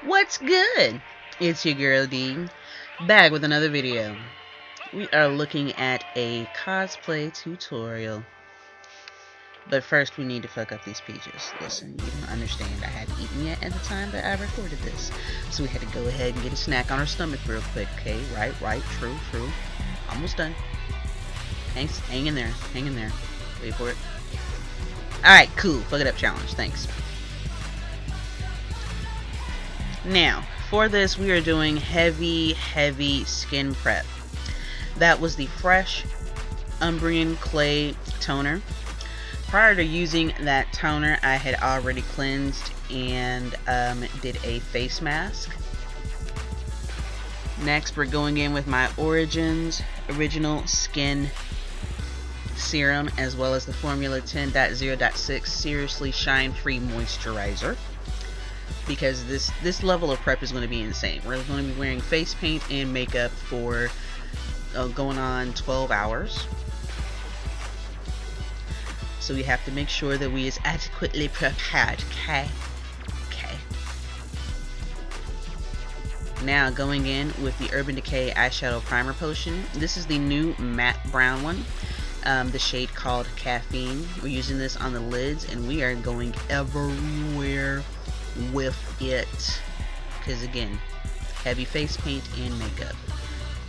What's good? It's your girl D, back with another video. We are looking at a cosplay tutorial. But first we need to fuck up these peaches. Listen, you don't understand. I hadn't eaten yet at the time that I recorded this. So we had to go ahead and get a snack on our stomach real quick, okay? Right, true. Almost done. Hang in there. Wait for it. Alright, cool. Fuck it up challenge. Thanks. Now, for this, we are doing heavy skin prep. That was the Fresh Umbrian Clay Toner. Prior to using that toner, I had already cleansed and did a face mask. Next, we're going in with my Origins Original Skin Serum, as well as the Formula 10.0.6 Seriously Shine Free Moisturizer. Because this level of prep is going to be insane. We're going to be wearing face paint and makeup for going on 12 hours. So we have to make sure that we is adequately prepared. Okay. Now going in with the Urban Decay Eyeshadow Primer Potion. This is the new matte brown one. The shade called Caffeine. We're using this on the lids and we are going everywhere with it, because again, heavy face paint and makeup.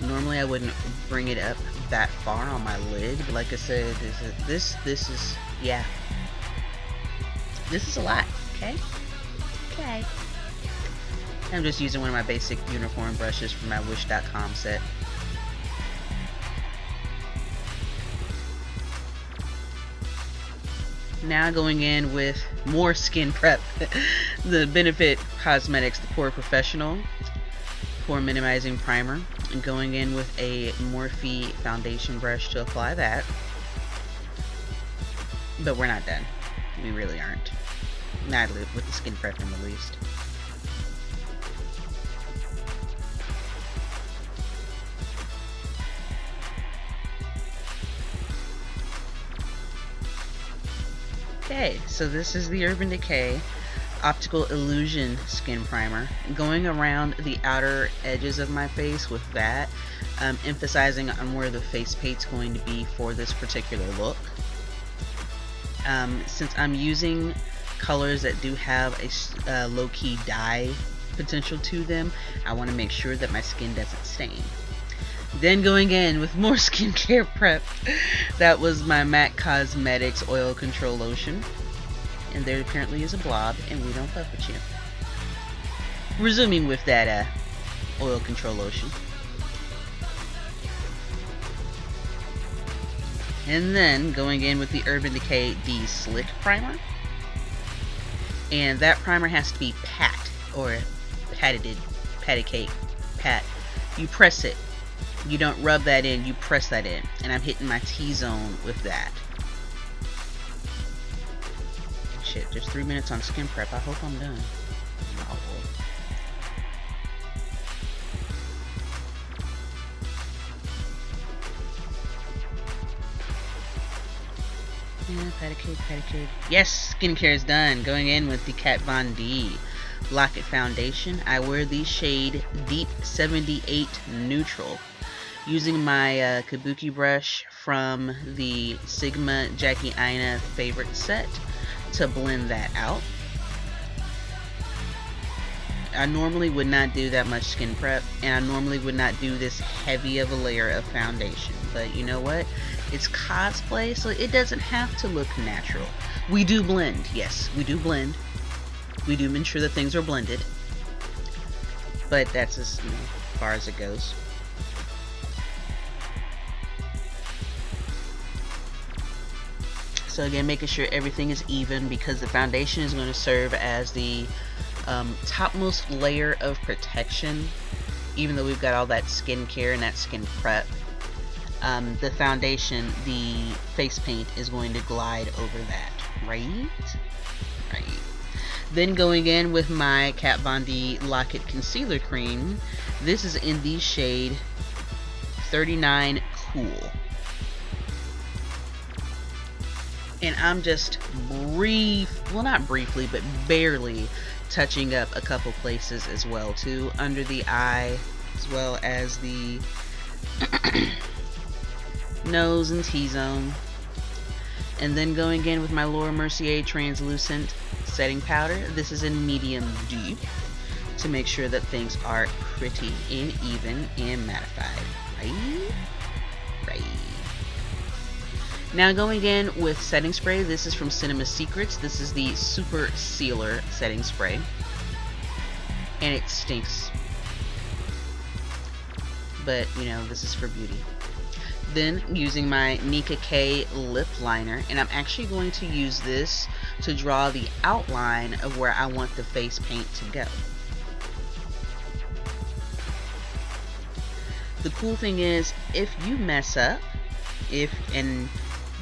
Normally I wouldn't bring it up that far on my lid, but like I said, this is yeah, this is a lot. Okay. I'm just using one of my basic uniform brushes from my wish.com set. Now going in with more skin prep. The Benefit Cosmetics, the Pore Professional Pore Minimizing Primer. And going in with a Morphe foundation brush to apply that. But we're not done. We really aren't. Not with the skin prep in the least. Okay, so this is the Urban Decay Optical Illusion Skin Primer. Going around the outer edges of my face with that, emphasizing on where the face paint's going to be for this particular look. Since I'm using colors that do have a low-key dye potential to them, I want to make sure that my skin doesn't stain. Then going in with more skincare prep, that was my MAC Cosmetics Oil Control Lotion. And there apparently is a blob, and we don't fuck with you. Resuming with that oil control lotion. And then going in with the Urban Decay De-Slick Primer. And that primer has to be pat, or patty cake. You press it. You don't rub that in, you press that in. And I'm hitting my T-zone with that. Shit, just 3 minutes on skin prep. I hope I'm done. No. Yeah, patty cake. Yes, skincare is done. Going in with the Kat Von D Lock-It Foundation. I wear the shade Deep 78 Neutral. Using my kabuki brush from the Sigma Jackie Aina favorite set to blend that out. I normally would not do that much skin prep, and I normally would not do this heavy of a layer of foundation, but you know what? It's cosplay, so it doesn't have to look natural. We do blend, yes, we do blend. We do ensure that things are blended, but that's as far as it goes. So again, making sure everything is even, because the foundation is going to serve as the topmost layer of protection. Even though we've got all that skincare and that skin prep, the foundation, the face paint is going to glide over that, right? Then going in with my Kat Von D Lock-It Concealer Cream. This is in the shade 39 Cool. And I'm just briefly well, not briefly, but barely touching up a couple places as well too, under the eye, as well as the nose and T-zone. And then going in with my Laura Mercier translucent setting powder. This is in medium deep to make sure that things are pretty and even and mattified. Right. Now going in with setting spray. This is from Cinema Secrets. This is the Super Sealer setting spray, and it stinks, but you know, this is for beauty. Then using my Nika K lip liner, and I'm actually going to use this to draw the outline of where I want the face paint to go. The cool thing is, if you mess up, and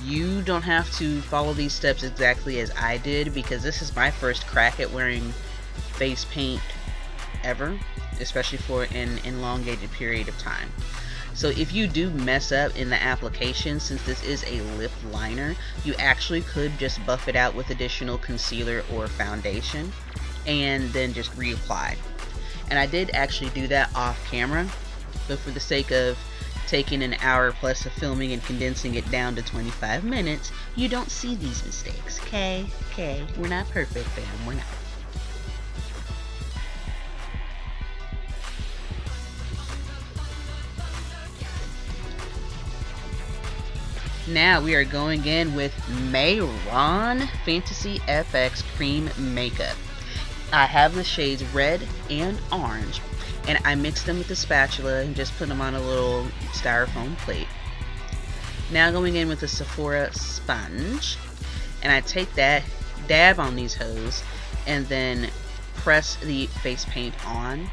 you don't have to follow these steps exactly as I did, because this is my first crack at wearing face paint ever, especially for an elongated period of time. So if you do mess up in the application, since this is a lip liner, you actually could just buff it out with additional concealer or foundation and then just reapply. And I did actually do that off camera, but for the sake of taking an hour plus of filming and condensing it down to 25 minutes, you don't see these mistakes. Okay, we're not perfect, fam, we're not. Now we are going in with Mayron Fantasy FX Cream Makeup. I have the shades red and orange, and I mixed them with the spatula and just put them on a little styrofoam plate. Now going in with the Sephora sponge, and I take that, dab on these hoes, and then press the face paint on.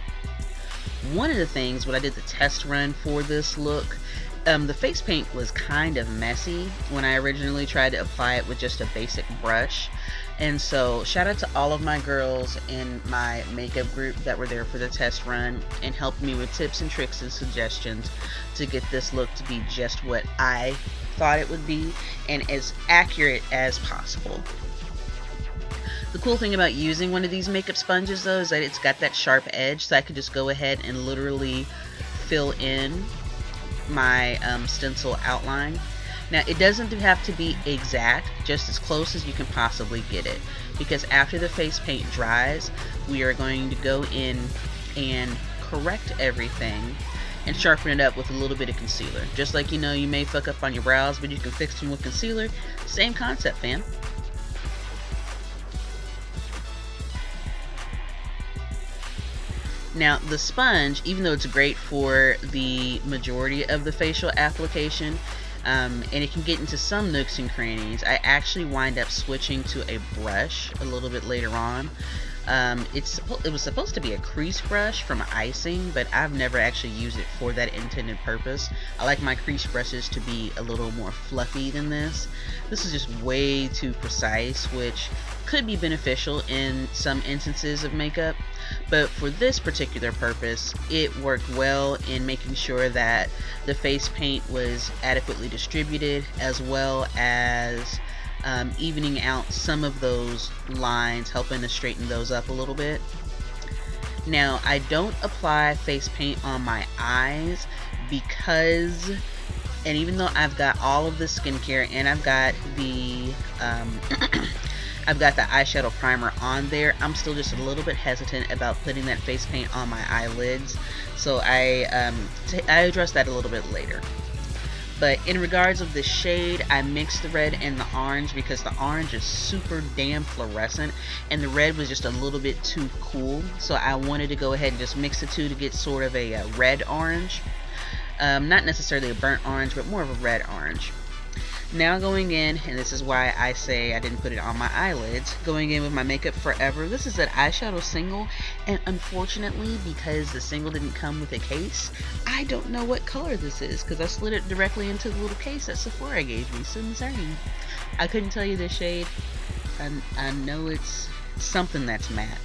One of the things when I did the test run for this look, the face paint was kind of messy when I originally tried to apply it with just a basic brush. And so shout out to all of my girls in my makeup group that were there for the test run and helped me with tips and tricks and suggestions to get this look to be just what I thought it would be and as accurate as possible. The cool thing about using one of these makeup sponges though is that it's got that sharp edge, so I could just go ahead and literally fill in my stencil outline. Now it doesn't have to be exact, just as close as you can possibly get it, because after the face paint dries, we are going to go in and correct everything and sharpen it up with a little bit of concealer. Just like, you know, you may fuck up on your brows, but you can fix them with concealer. Same concept, fam. Now the sponge, even though it's great for the majority of the facial application, and it can get into some nooks and crannies, I actually wind up switching to a brush a little bit later on. It was supposed to be a crease brush from icing, but I've never actually used it for that intended purpose. I like my crease brushes to be a little more fluffy than this. This is just way too precise, which could be beneficial in some instances of makeup, but for this particular purpose, it worked well in making sure that the face paint was adequately distributed, as well as evening out some of those lines, helping to straighten those up a little bit. Now, I don't apply face paint on my eyes because, and even though I've got all of the skincare and I've got the I've got the eyeshadow primer on there, I'm still just a little bit hesitant about putting that face paint on my eyelids, so I address that a little bit later. But in regards of the shade, I mixed the red and the orange because the orange is super damn fluorescent and the red was just a little bit too cool, so I wanted to go ahead and just mix the two to get sort of a red orange. Not necessarily a burnt orange, but more of a red orange. Now going in, and this is why I say I didn't put it on my eyelids, going in with my Makeup Forever. This is an eyeshadow single, and unfortunately, because the single didn't come with a case, I don't know what color this is, because I slid it directly into the little case that Sephora gave me, so I'm sorry. I couldn't tell you the shade. I know it's something that's matte.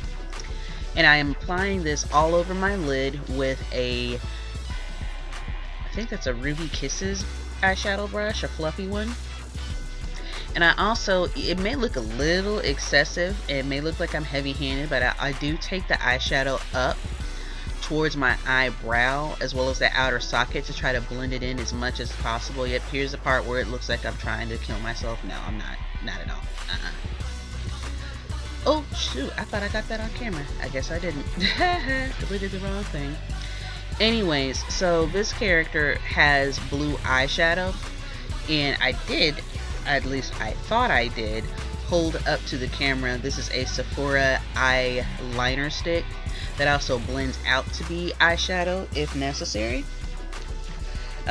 And I am applying this all over my lid with a, I think that's a Ruby Kisses eyeshadow brush, a fluffy one. And I also, it may look a little excessive, it may look like I'm heavy-handed, but I do take the eyeshadow up towards my eyebrow as well as the outer socket to try to blend it in as much as possible. Yep, here's the part where it looks like I'm trying to kill myself. No, I'm not at all. Oh shoot, I thought I got that on camera. I guess I didn't. Completely the wrong thing. Anyways, so this character has blue eyeshadow, and I did, at least I thought I did, hold up to the camera. This is a Sephora eyeliner stick that also blends out to be eyeshadow if necessary.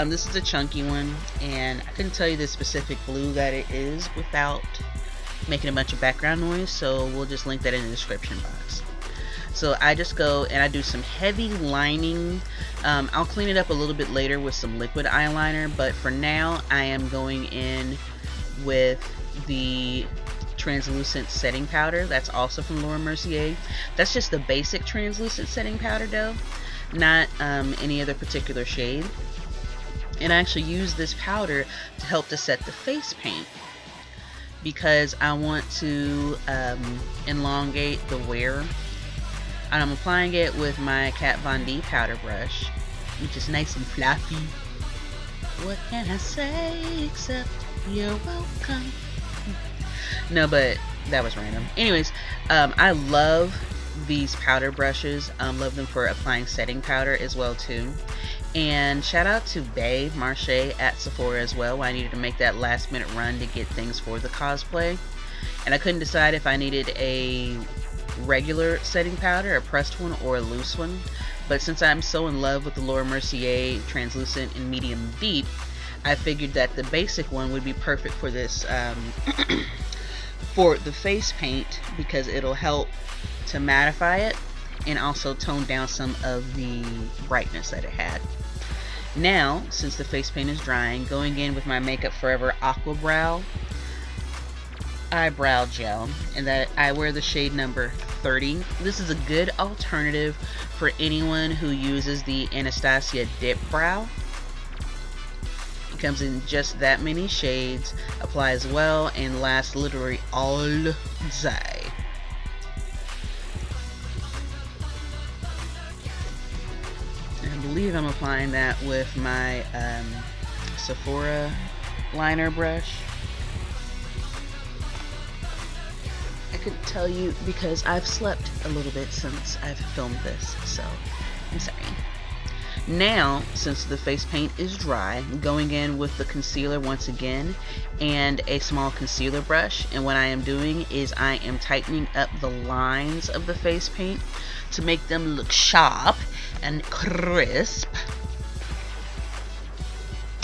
This is a chunky one, and I couldn't tell you the specific blue that it is without making a bunch of background noise, so we'll just link that in the description box. So I just go and I do some heavy lining. I'll clean it up a little bit later with some liquid eyeliner, but for now I am going in with the translucent setting powder. That's also from Laura Mercier. That's just the basic translucent setting powder though, not any other particular shade. And I actually use this powder to help to set the face paint, because I want to elongate the wear. And I'm applying it with my Kat Von D powder brush, which is nice and fluffy. What can I say except you're welcome? No, but that was random. Anyways, I love these powder brushes. Love them for applying setting powder as well too. And shout out to Bae Marche at Sephora as well. I needed to make that last minute run to get things for the cosplay, and I couldn't decide if I needed a regular setting powder, a pressed one, or a loose one. But since I'm so in love with the Laura Mercier translucent and medium deep, I figured that the basic one would be perfect for this for the face paint, because it'll help to mattify it and also tone down some of the brightness that it had. Now, since the face paint is drying, going in with my Makeup Forever Aqua Brow eyebrow gel, and that I wear the shade number 30. This is a good alternative for anyone who uses the Anastasia Dip Brow. It comes in just that many shades, applies well, and lasts literally all day. I believe I'm applying that with my Sephora liner brush. I couldn't tell you because I've slept a little bit since I've filmed this, so I'm sorry. Now, since the face paint is dry, I'm going in with the concealer once again and a small concealer brush, and what I am doing is I am tightening up the lines of the face paint to make them look sharp and crisp,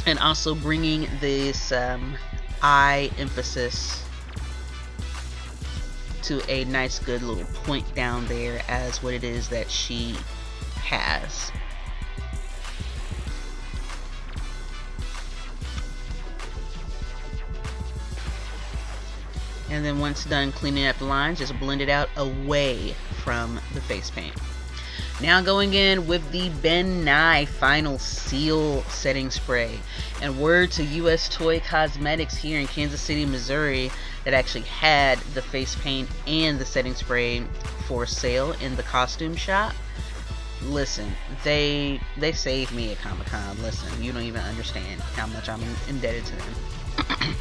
and also bringing this eye emphasis to a nice good little point down there as what it is that she has. And then once done cleaning up the lines, just blend it out away from the face paint. Now going in with the Ben Nye Final Seal Setting Spray. And word to US Toy Cosmetics here in Kansas City, Missouri, that actually had the face paint and the setting spray for sale in the costume shop. Listen, they saved me at Comic-Con. Listen, you don't even understand how much I'm indebted to them.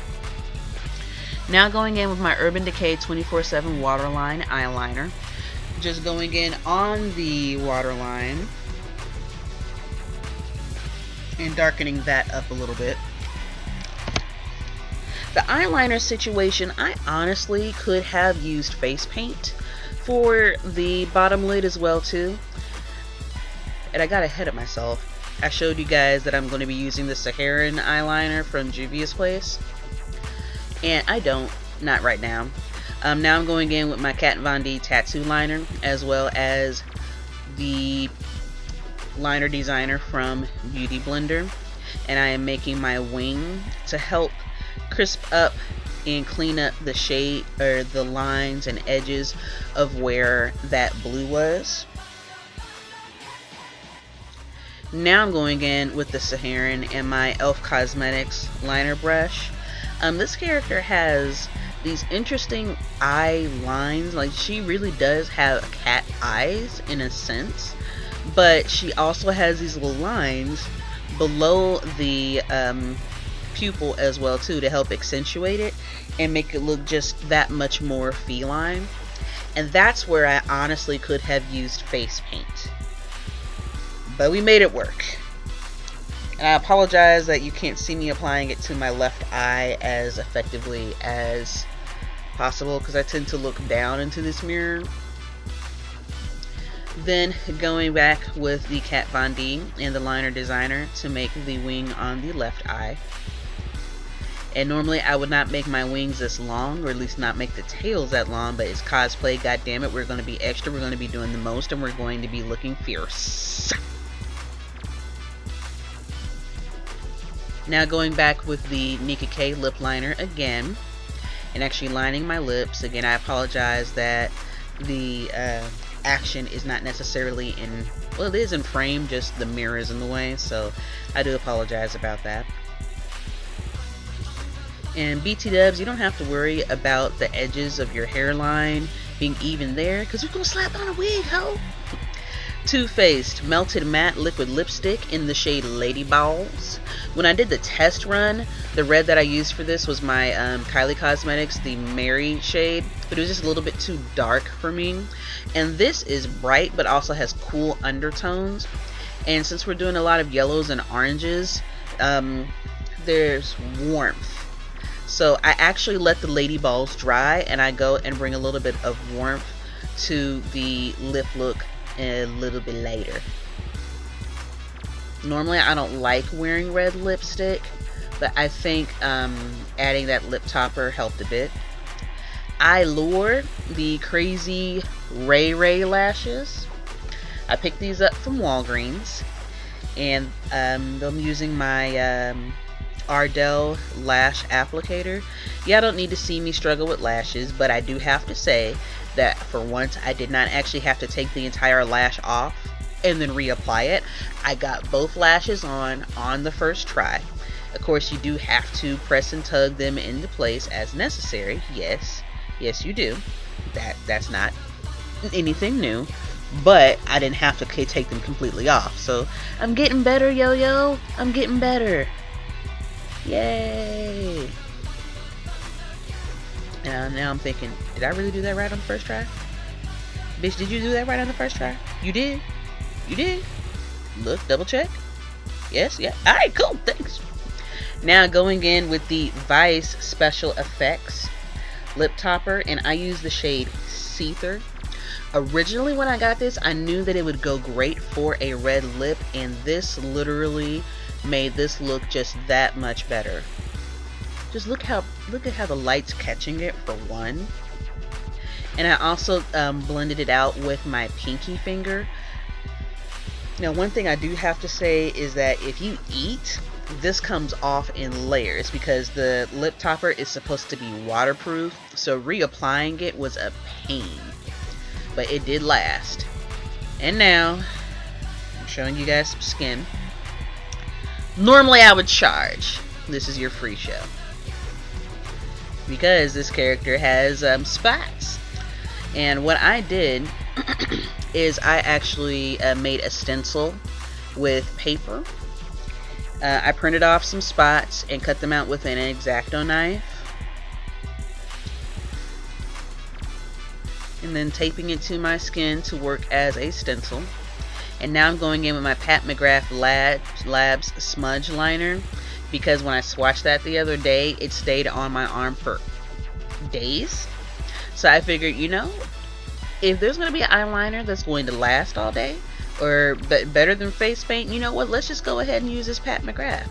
Now going in with my Urban Decay 24/7 Waterline Eyeliner. Just going in on the waterline and darkening that up a little bit. The eyeliner situation, I honestly could have used face paint for the bottom lid as well too. And I got ahead of myself. I showed you guys that I'm going to be using the Saharan eyeliner from Juvia's Place. And I don't, not right now. Now I'm going in with my Kat Von D tattoo liner, as well as the liner designer from Beauty Blender, and I am making my wing to help crisp up and clean up the shade or the lines and edges of where that blue was. Now I'm going in with the Saharan and my Elf Cosmetics liner brush. This character has these interesting eye lines. Like, she really does have cat eyes in a sense, but she also has these little lines below the pupil as well too, to help accentuate it and make it look just that much more feline. And that's where I honestly could have used face paint, but we made it work. And I apologize that you can't see me applying it to my left eye as effectively as possible, because I tend to look down into this mirror. Then going back with the Kat Von D and the liner designer to make the wing on the left eye. And normally I would not make my wings this long, or at least not make the tails that long, but it's cosplay, goddammit, we're going to be extra, we're going to be doing the most, and we're going to be looking fierce. Now going back with the Decay lip liner again, and actually lining my lips. Again, I apologize that the action is not necessarily in, well, it is in frame, just the mirror is in the way, so I do apologize about that. And BT dubs, you don't have to worry about the edges of your hairline being even there, because we're going to slap on a wig, ho! Too Faced Melted Matte Liquid Lipstick in the shade Lady Balls. When I did the test run, the red that I used for this was my Kylie Cosmetics, the Mary shade, but it was just a little bit too dark for me. And this is bright, but also has cool undertones. And since we're doing a lot of yellows and oranges, there's warmth. So I actually let the Lady Balls dry, and I go and bring a little bit of warmth to the lip look a little bit later. Normally I don't like wearing red lipstick, but I think adding that lip topper helped a bit. Eyeliner, the crazy Rayray lashes. I picked these up from Walgreens, and I'm using my Ardell lash applicator. Yeah, I don't need to see me struggle with lashes, but I do have to say that for once I did not actually have to take the entire lash off and then reapply it. I got both lashes on the first try. Of course, you do have to press and tug them into place as necessary. Yes you do. That's not anything new, but I didn't have to take them completely off. So I'm getting better, yo. I'm getting better. Yay. And now I'm thinking, did I really do that right on the first try? Bitch, did you do that right on the first try? You did? You did? Look, double check. Yes, yeah. Alright, cool, thanks. Now going in with the Vice Special Effects lip topper, and I use the shade Seether. Originally when I got this, I knew that it would go great for a red lip, and this literally made this look just that much better. Just look at how the light's catching it, for one. And I also blended it out with my pinky finger. Now, one thing I do have to say is that if you eat, this comes off in layers, because the lip topper is supposed to be waterproof, so reapplying it was a pain, but it did last. And now I'm showing you guys some skin. Normally I would charge. This is your free show, because this character has spots. And what I did is I actually made a stencil with paper. I printed off some spots and cut them out with an X-Acto knife, and then taping it to my skin to work as a stencil. And now I'm going in with my Pat McGrath Labs Smudge Liner, because when I swatched that the other day, it stayed on my arm for days. So I figured, you know, if there's going to be an eyeliner that's going to last all day, or better than face paint, you know what, let's just go ahead and use this Pat McGrath.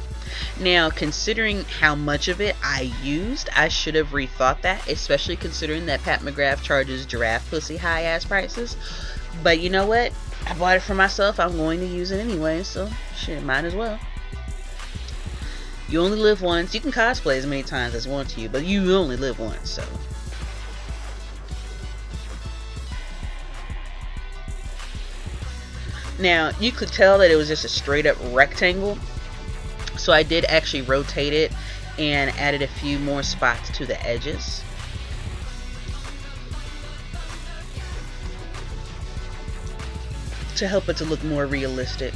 Now, considering how much of it I used, I should have rethought that, especially considering that Pat McGrath charges giraffe pussy high ass prices. But you know what, I bought it for myself, I'm going to use it anyway, so shit, might as well. You only live once. You can cosplay as many times as you want to, but you only live once, so. Now, you could tell that it was just a straight up rectangle, so I did actually rotate it and added a few more spots to the edges. To help it to look more realistic.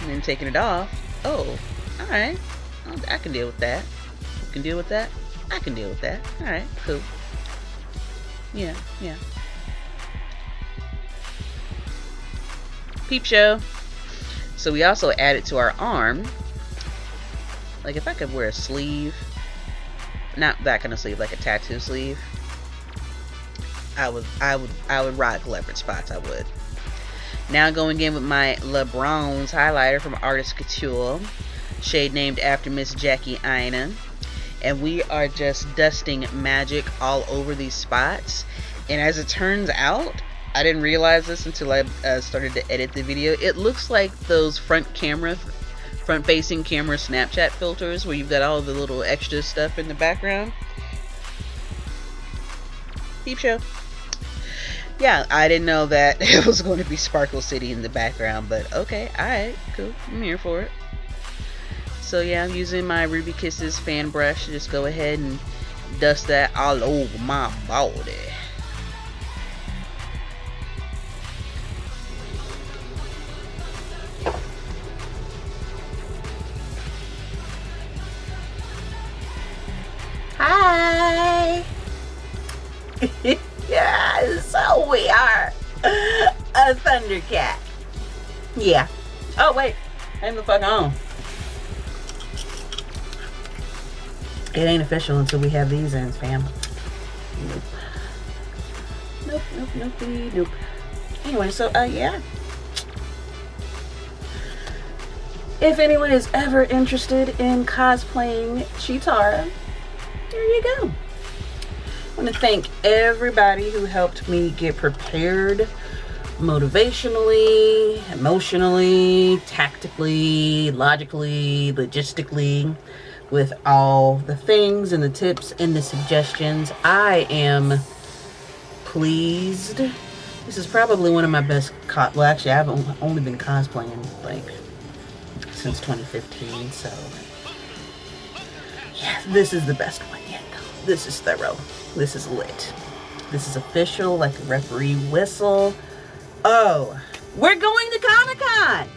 And then taking it off. Oh, alright. I can deal with that. You can deal with that? I can deal with that. Alright, cool. Yeah. Peep show. So we also added to our arm. Like if I could wear a sleeve. Not that kind of sleeve, like a tattoo sleeve. I would rock leopard spots, I would. Now going in with my LeBron's highlighter from Artist Couture, shade named after Miss Jackie Aina, and we are just dusting magic all over these spots. And as it turns out, I didn't realize this until I started to edit the video. It looks like those front-facing camera Snapchat filters where you've got all the little extra stuff in the background. Peep show. Yeah, I didn't know that it was going to be Sparkle City in the background, but okay, alright, cool, I'm here for it. So yeah, I'm using my Ruby Kisses fan brush to just go ahead and dust that all over my body. Hi! Yeah, so we are a ThunderCat. Yeah. Oh wait, hang the fuck on. It ain't official until we have these ends, fam. Nope. Anyway, so yeah. If anyone is ever interested in cosplaying Cheetara, there you go. I want to thank everybody who helped me get prepared motivationally, emotionally, tactically, logically, logistically, with all the things and the tips and the suggestions. I am pleased. This is probably one of my best well, actually, I've only been cosplaying like since 2015, so yeah, this is the best one yet. This is thorough. This is lit. This is official, like a referee whistle. Oh, we're going to Comic-Con!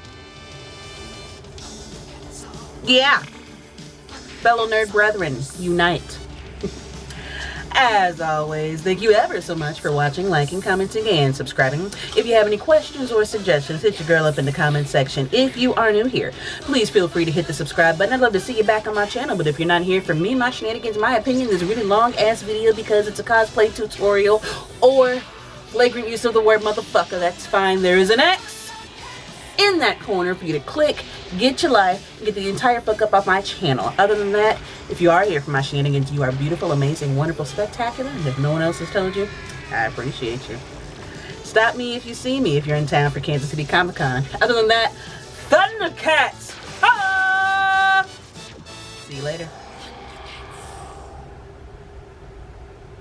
Yeah. Fellow nerd brethren, unite. As always, thank you ever so much for watching, liking, commenting, and subscribing. If you have any questions or suggestions, hit your girl up in the comment section. If you are new here, please feel free to hit the subscribe button. I'd love to see you back on my channel, but if you're not here for me, my shenanigans, my opinion, this really long-ass video because it's a cosplay tutorial or flagrant use of the word motherfucker, that's fine. There is an X in that corner for you to click, get your life, and get the entire fuck up off my channel. Other than that, if you are here for my shenanigans, you are beautiful, amazing, wonderful, spectacular, and if no one else has told you, I appreciate you. Stop me if you see me if you're in town for Kansas City Comic-Con. Other than that, ThunderCats! Ha! See you later.